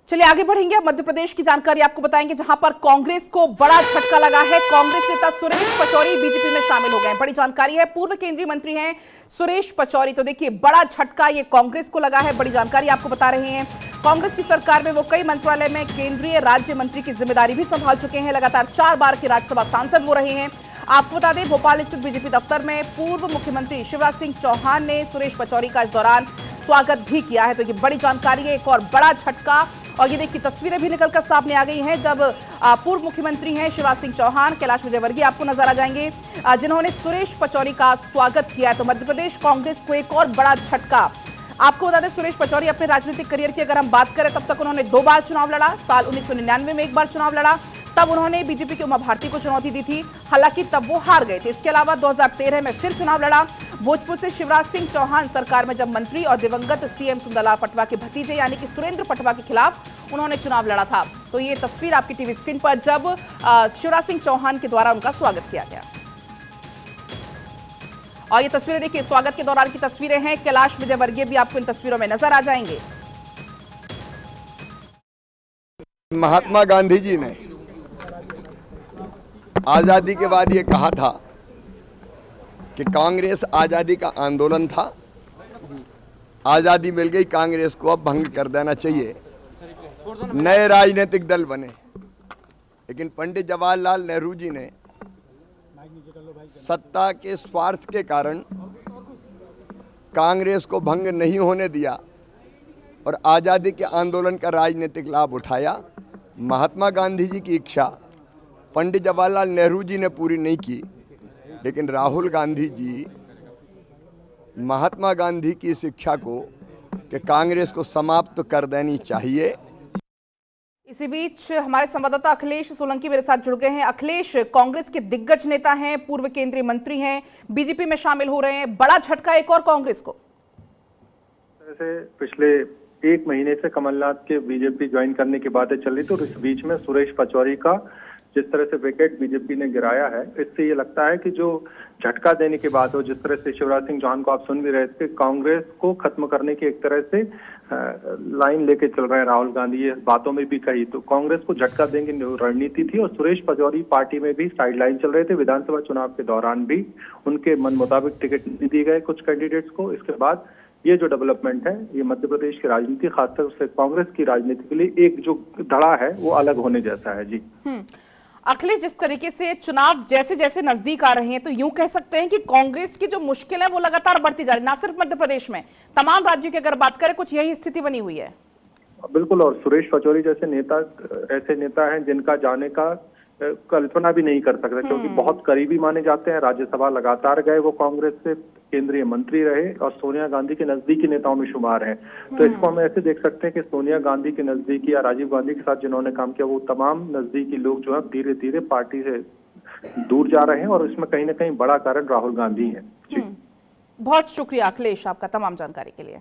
चलिए आगे बढ़ेंगे। मध्य प्रदेश की जानकारी आपको बताएंगे, जहां पर कांग्रेस को बड़ा झटका लगा है। कांग्रेस नेता सुरेश पचौरी बीजेपी में शामिल हो गए हैं। बड़ी जानकारी है, पूर्व केंद्रीय मंत्री हैं सुरेश पचौरी। तो देखिए, बड़ा झटका ये कांग्रेस को लगा है। बड़ी जानकारी आपको बता रहे हैं। कांग्रेस की सरकार में वो कई मंत्रालय में केंद्रीय राज्य मंत्री की जिम्मेदारी भी संभाल चुके हैं। लगातार 4 बार के राज्यसभा सांसद वो रहे हैं। आपको बता दें, भोपाल स्थित बीजेपी दफ्तर में पूर्व मुख्यमंत्री शिवराज सिंह चौहान ने सुरेश पचौरी का इस दौरान स्वागत भी किया है। तो ये बड़ी जानकारी है, एक और बड़ा झटका। और ये देखिए, तस्वीरें भी निकलकर सामने आ गई हैं, जब पूर्व मुख्यमंत्री हैं शिवराज सिंह चौहान, कैलाश विजयवर्गीय आपको नजर आ जाएंगे, जिन्होंने सुरेश पचौरी का स्वागत किया है। तो मध्य प्रदेश कांग्रेस को एक और बड़ा झटका। आपको बता दें, सुरेश पचौरी अपने राजनीतिक करियर की अगर हम बात करें, तब तक उन्होंने 2 बार चुनाव लड़ा। साल 1999 में एक बार चुनाव लड़ा, तब उन्होंने बीजेपी की उमा भारती को चुनौती दी थी, हालांकि तब वो हार गए थे। इसके अलावा 2013 में फिर चुनाव लड़ा। भोजपुर से शिवराज सिंह चौहान सरकार में जब मंत्री और दिवंगत सीएम सुंदरलाल पटवा के भतीजे यानी कि सुरेंद्र पटवा के खिलाफ उन्होंने चुनाव लड़ा था। तो ये तस्वीर आपकी टीवी स्क्रीन पर, जब शिवराज सिंह चौहान के द्वारा उनका स्वागत किया गया। और ये तस्वीरें देखिए, स्वागत के दौरान की तस्वीरें हैं। कैलाश विजयवर्गीय भी आपको इन तस्वीरों में नजर आ जाएंगे। महात्मा गांधी जी ने आजादी के बाद ये कहा था कि कांग्रेस आजादी का आंदोलन था, आजादी मिल गई, कांग्रेस को अब भंग कर देना चाहिए, नए राजनीतिक दल बने। लेकिन पंडित जवाहरलाल नेहरू जी ने सत्ता के स्वार्थ के कारण कांग्रेस को भंग नहीं होने दिया और आजादी के आंदोलन का राजनीतिक लाभ उठाया। महात्मा गांधी जी की इच्छा पंडित जवाहरलाल नेहरू जी ने पूरी नहीं की, लेकिन राहुल गांधी जी महात्मा गांधी की शिक्षा को कि कांग्रेस को समाप्त कर देनी चाहिए। इसी बीच हमारे संवाददाता अखिलेश सोलंकी मेरे साथ जुड़ गए हैं। अखिलेश, कांग्रेस के दिग्गज नेता हैं, पूर्व केंद्रीय मंत्री हैं, बीजेपी में शामिल हो रहे हैं, बड़ा झटका एक और कांग्रेस को। से पिछले 1 महीने से कमलनाथ के बीजेपी ज्वाइन करने की बातें चल रही थी, और इस बीच में सुरेश पचौरी का जिस तरह से विकेट बीजेपी ने गिराया है, इससे ये लगता है कि जो झटका देने की बात हो, जिस तरह से शिवराज सिंह चौहान को आप सुन भी रहे थे, कांग्रेस को खत्म करने की एक तरह से लाइन लेके चल रहे हैं राहुल गांधी, ये बातों में भी कही। तो कांग्रेस को झटका देंगे रणनीति थी, और सुरेश पचौरी पार्टी में भी साइडलाइन चल रहे थे। विधानसभा चुनाव के दौरान भी उनके मन मुताबिक टिकट नहीं दिए गए कुछ कैंडिडेट्स को। इसके बाद ये जो डेवलपमेंट है, ये मध्य प्रदेश की राजनीति, खासतौर से कांग्रेस की राजनीति के लिए एक जो धड़ा है वो अलग होने जैसा है। जी अखिलेश, जिस तरीके से चुनाव जैसे जैसे नजदीक आ रहे हैं, तो यूं कह सकते हैं कि कांग्रेस की जो मुश्किल है वो लगातार बढ़ती जा रही है, ना सिर्फ मध्य प्रदेश में, तमाम राज्यों की अगर बात करें, कुछ यही स्थिति बनी हुई है। बिल्कुल, और सुरेश पचौरी जैसे नेता ऐसे नेता हैं जिनका जाने का कल्पना भी नहीं कर सकते, क्योंकि बहुत करीबी माने जाते हैं। राज्यसभा लगातार गए वो कांग्रेस से, केंद्रीय मंत्री रहे और सोनिया गांधी के नजदीकी नेताओं में शुमार हैं। तो इसको हम ऐसे देख सकते हैं कि सोनिया गांधी के नजदीकी या राजीव गांधी के साथ जिन्होंने काम किया, वो तमाम नजदीकी लोग जो है धीरे धीरे पार्टी से दूर जा रहे हैं, और इसमें कहीं ना कहीं बड़ा कारण राहुल गांधी है। बहुत शुक्रिया अखिलेश आपका तमाम जानकारी के लिए।